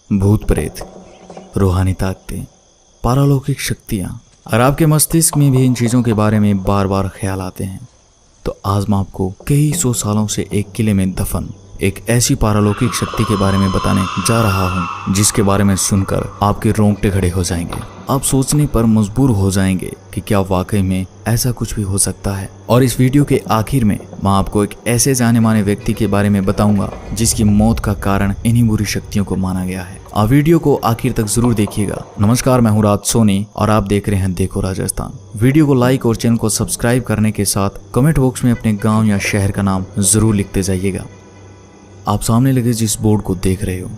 भूत प्रेत, रूहानी ताकतें, पारलौकिक शक्तियाँ। अगर आपके मस्तिष्क में भी इन चीज़ों के बारे में बार बार ख्याल आते हैं तो आज मैं आपको कई सौ सालों से एक किले में दफन एक ऐसी पारलौकिक शक्ति के बारे में बताने जा रहा हूँ जिसके बारे में सुनकर आपके रोंगटे खड़े हो जाएंगे। आप सोचने पर मजबूर हो जाएंगे कि क्या वाकई में ऐसा कुछ भी हो सकता है। और इस वीडियो के आखिर में मैं आपको एक ऐसे जाने माने व्यक्ति के बारे में बताऊंगा जिसकी मौत का कारण इन्हीं बुरी शक्तियों को माना गया है। आप वीडियो को आखिर तक जरूर देखिएगा। नमस्कार, मैं हूँ राज सोनी और आप देख रहे हैं देखो राजस्थान। वीडियो को लाइक और चैनल को सब्सक्राइब करने के साथ कमेंट बॉक्स में अपने गाँव या शहर का नाम जरूर लिखते जाइएगा। आप सामने लगे जिस बोर्ड को देख रहे हो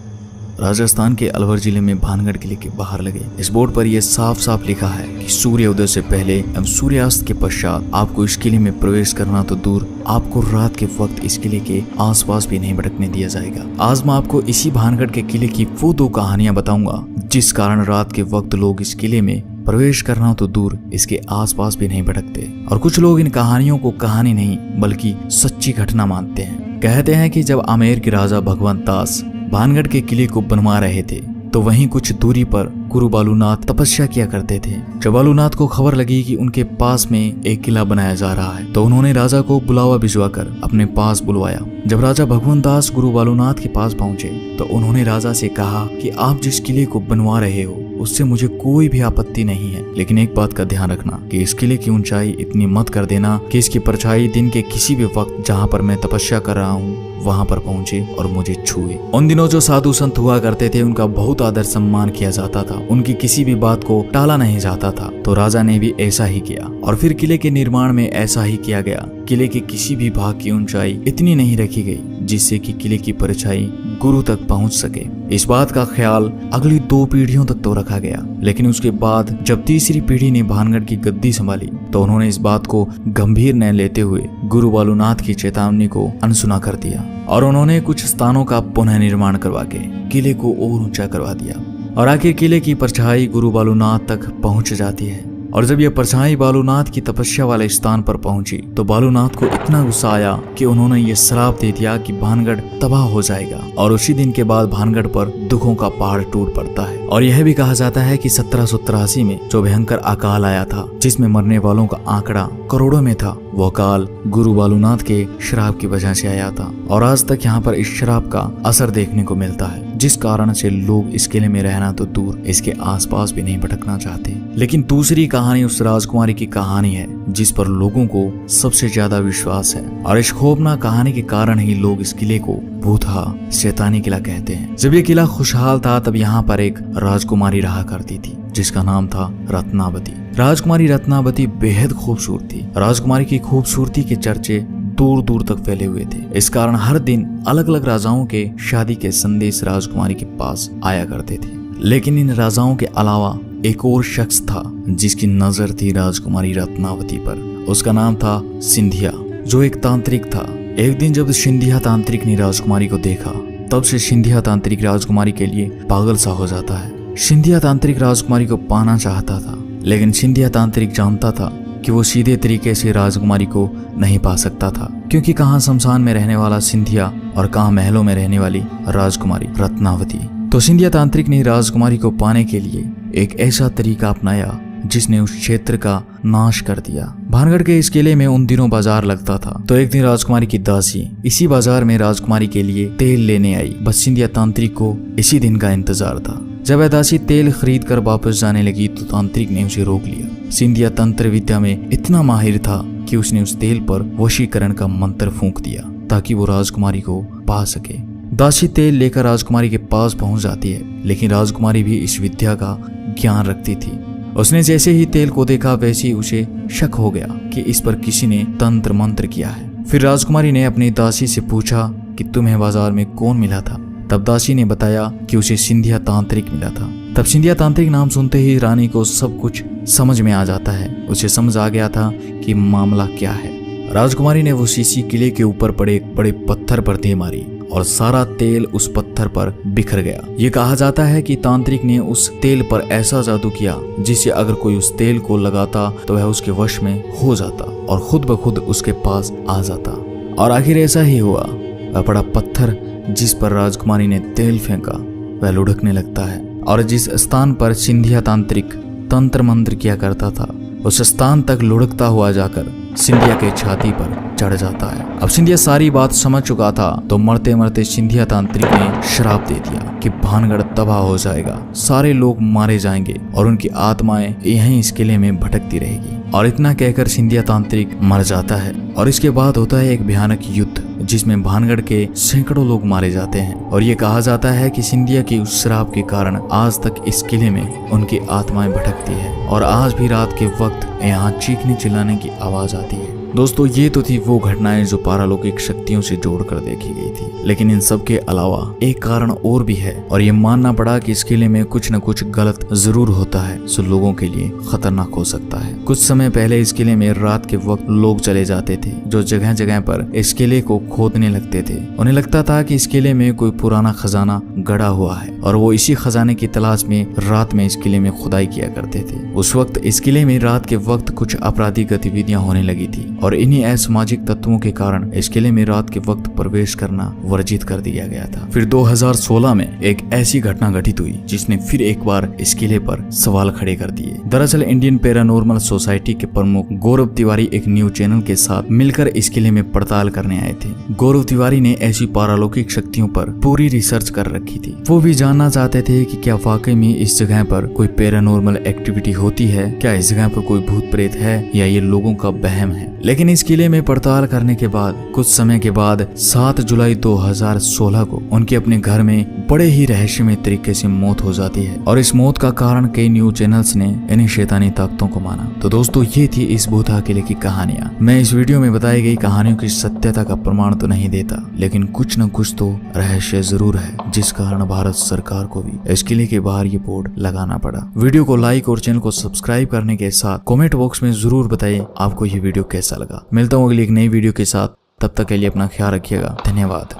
राजस्थान के अलवर जिले में भानगढ़ किले के बाहर लगे इस बोर्ड पर यह साफ साफ लिखा है कि सूर्य उदय से पहले एवं सूर्यास्त के पश्चात आपको इस किले में प्रवेश करना तो दूर, आपको रात के वक्त इस किले के आसपास भी नहीं भटकने दिया जाएगा। आज मैं आपको इसी भानगढ़ के किले की वो दो कहानियां बताऊंगा जिस कारण रात के वक्त लोग इस किले में प्रवेश करना तो दूर, इसके आसपास भी नहीं भटकते। और कुछ लोग इन कहानियों को कहानी नहीं बल्कि सच्ची घटना मानते हैं। कहते हैं कि जब आमेर के राजा भगवंत दास भानगढ़ के किले को बनवा रहे थे तो वहीं कुछ दूरी पर गुरु बालूनाथ तपस्या किया करते थे। जब बालूनाथ को खबर लगी कि उनके पास में एक किला बनाया जा रहा है तो उन्होंने राजा को बुलावा भिजवाकर अपने पास बुलवाया। जब राजा भगवंत दास गुरु बालूनाथ के पास पहुंचे तो उन्होंने राजा से कहा कि आप जिस किले को बनवा रहे हो उससे मुझे कोई भी आपत्ति नहीं है, लेकिन एक बात का ध्यान रखना कि इस किले की ऊंचाई इतनी मत कर देना कि इसकी परछाई दिन के किसी भी वक्त जहाँ पर मैं तपस्या कर रहा हूँ वहां पर पहुंचे और मुझे छुए। उन दिनों जो साधु संत हुआ करते थे उनका बहुत आदर सम्मान किया जाता था, उनकी किसी भी बात को टाला नहीं जाता था। तो राजा ने भी ऐसा ही किया और फिर किले के निर्माण में ऐसा ही किया गया। किले के किसी भी भाग की ऊंचाई इतनी नहीं रखी गई जिससे कि किले की परछाई गुरु तक पहुंच सके। इस बात का ख्याल अगली 2 पीढ़ियों तक तो रखा गया, लेकिन उसके बाद जब तीसरी पीढ़ी ने भानगढ़ की गद्दी संभाली तो उन्होंने इस बात को गंभीर न लेते हुए गुरु बालूनाथ की चेतावनी को अनसुना कर दिया और उन्होंने कुछ स्थानों का पुनः निर्माण करवा के किले को और ऊंचा करवा दिया। और आखिर किले की परछाई गुरु बालूनाथ तक पहुंच जाती है। और जब यह परछाई बालूनाथ की तपस्या वाले स्थान पर पहुंची तो बालूनाथ को इतना गुस्सा आया कि उन्होंने ये श्राप दे दिया कि भानगढ़ तबाह हो जाएगा। और उसी दिन के बाद भानगढ़ पर दुखों का पहाड़ टूट पड़ता है। और यह भी कहा जाता है कि 1783 में जो भयंकर अकाल आया था जिसमें मरने वालों का आंकड़ा करोड़ों में था, वो अकाल गुरु बालूनाथ के श्राप की वजह से आया था। और आज तक यहाँ पर इस श्राप का असर देखने को मिलता है, जिस कारण से लोग इस किले में रहना तो दूर, इसके आसपास भी नहीं भटकना चाहते। लेकिन दूसरी कहानी उस राजकुमारी की कहानी है जिस पर लोगों को सबसे ज्यादा विश्वास है। और इस खौफनाक कहानी के कारण ही लोग इस किले को भूतहा शैतानी किला कहते हैं। जब ये किला खुशहाल था तब यहाँ पर एक राजकुमारी रहा करती थी जिसका नाम था रत्नावती। राजकुमारी रत्नावती बेहद खूबसूरत थी। राजकुमारी की खूबसूरती के चर्चे दूर दूर तक फैले हुए थे। इस कारण हर दिन अलग अलग राजाओं के शादी के संदेश राजकुमारी के पास आया करते थे। लेकिन इन राजाओं के अलावा एक और शख्स था जिसकी नजर थी राजकुमारी रत्नावती पर। उसका नाम था सिंधिया, जो एक तांत्रिक था। एक दिन जब सिंधिया तांत्रिक ने राजकुमारी को देखा तब से सिंधिया तांत्रिक राजकुमारी के लिए पागल सा हो जाता है। सिंधिया तांत्रिक राजकुमारी को पाना चाहता था, लेकिन सिंधिया तांत्रिक जानता था कि वो सीधे तरीके से राजकुमारी को नहीं पा सकता था, क्योंकि कहाँ शमशान में रहने वाला सिंधिया और कहाँ महलों में रहने वाली राजकुमारी रत्नावती। तो सिंधिया तांत्रिक ने राजकुमारी को पाने के लिए एक ऐसा तरीका अपनाया जिसने उस क्षेत्र का नाश कर दिया। भानगढ़ के इस किले में उन दिनों बाजार लगता था। तो एक दिन राजकुमारी की दासी इसी बाजार में राजकुमारी के लिए तेल लेने आई। बस सिंधिया तांत्रिक को इसी दिन का इंतजार था। जब वह दासी तेल खरीद कर वापस जाने लगी तो तांत्रिक ने उसे रोक लिया। सिंधिया तंत्र विद्या में इतना माहिर था कि उसने उस तेल पर वशीकरण का मंत्र फूंक दिया ताकि वो राजकुमारी को पा सके। दासी तेल लेकर राजकुमारी के पास पहुंच जाती है, लेकिन राजकुमारी भी इस विद्या का ज्ञान रखती थी। उसने जैसे ही तेल को देखा वैसे ही उसे शक हो गया कि इस पर किसी ने तंत्र मंत्र किया है। फिर राजकुमारी ने अपनी दासी से पूछा कि तुम्हें बाजार में कौन मिला था। तब दासी ने बताया कि उसे सिंधिया तांत्रिक मिला था। तब सिंधिया तांत्रिक नाम सुनते ही रानी को सब कुछ समझ में आ जाता है। उसे समझ आ गया था कि मामला क्या है। राजकुमारी ने वो शीशी किले के ऊपर पड़े एक बड़े पत्थर पर दे मारी और सारा तेल उस पत्थर पर बिखर गया। ये कहा जाता है कि तांत्रिक ने उस तेल पर ऐसा जादू किया जिससे अगर कोई उस तेल को लगाता तो वह उसके वश में हो जाता और खुद ब खुद उसके पास आ जाता। और आखिर ऐसा ही हुआ। वह बड़ा पत्थर जिस पर राजकुमारी ने तेल फेंका वह लुढ़कने लगता है और जिस स्थान पर सिंधिया तांत्रिक तंत्र मंत्र किया करता था उस स्थान तक लुढ़कता हुआ जाकर सिंधिया के छाती पर चढ़ जाता है। अब सिंधिया सारी बात समझ चुका था तो मरते मरते सिंधिया तांत्रिक ने श्राप दे दिया कि भानगढ़ तबाह हो जाएगा, सारे लोग मारे जाएंगे और उनकी आत्माएं यहीं इस किले में भटकती रहेगी। और इतना कहकर सिंधिया तांत्रिक मर जाता है और इसके बाद होता है एक भयानक युद्ध जिसमें भानगढ़ के सैकड़ों लोग मारे जाते हैं। और ये कहा जाता है कि सिंधिया की उस श्राप के कारण आज तक इस किले में उनकी आत्माएं भटकती है और आज भी रात के वक्त यहाँ चीखने चिल्लाने की आवाज आती है। दोस्तों ये तो थी वो घटनाएं जो पारालौकिक शक्तियों से जोड़कर देखी गई थी, लेकिन इन सब के अलावा एक कारण और भी है और ये मानना पड़ा कि इस किले में कुछ न कुछ गलत जरूर होता है जो लोगों के लिए खतरनाक हो सकता है। कुछ समय पहले इस किले में रात के वक्त लोग चले जाते थे जो जगह जगह पर इस किले को खोदने लगते थे। उन्हें लगता था कि इस किले में कोई पुराना खजाना गड़ा हुआ है और वो इसी खजाने की तलाश में रात में इस किले में खुदाई किया करते थे। उस वक्त इस किले में रात के वक्त कुछ आपराधिक गतिविधियां होने लगी थी और इन्हीं असामाजिक तत्वों के कारण इस किले में रात के वक्त प्रवेश करना वर्जित कर दिया गया था। फिर 2016 में एक ऐसी घटना घटित हुई जिसने फिर एक बार इस किले पर सवाल खड़े कर दिए। दरअसल इंडियन पैरानॉर्मल सोसाइटी के प्रमुख गौरव तिवारी एक न्यूज चैनल के साथ मिलकर इस किले में पड़ताल करने आए थे। गौरव तिवारी ने ऐसी पारालौकिक शक्तियों पर पूरी रिसर्च कर रखी थी। वो भी जानना चाहते थे कि क्या वाकई में इस जगह पर कोई पैरानॉर्मल एक्टिविटी होती है, क्या इस जगह पर कोई भूत प्रेत है या ये लोगों का वहम है। लेकिन इस किले में पड़ताल करने के बाद कुछ समय के बाद 7 जुलाई 2016 को उनके अपने घर में बड़े ही रहस्यमय तरीके से मौत हो जाती है और इस मौत का कारण कई न्यूज चैनल्स ने इन्हीं शैतानी ताकतों को माना। तो दोस्तों ये थी इस भूतहा किले की कहानियां। मैं इस वीडियो में बताई गई कहानियों की सत्यता का प्रमाण तो नहीं देता, लेकिन कुछ न कुछ तो रहस्य जरूर है जिस कारण भारत सरकार को भी इस किले के बाहर ये बोर्ड लगाना पड़ा। वीडियो को लाइक और चैनल को सब्सक्राइब करने के साथ कमेंट बॉक्स में जरूर बताइए आपको ये वीडियो कैसा लगा। मिलता हूँ अगली एक नई वीडियो के साथ, तब तक के लिए अपना ख्याल रखिएगा। धन्यवाद।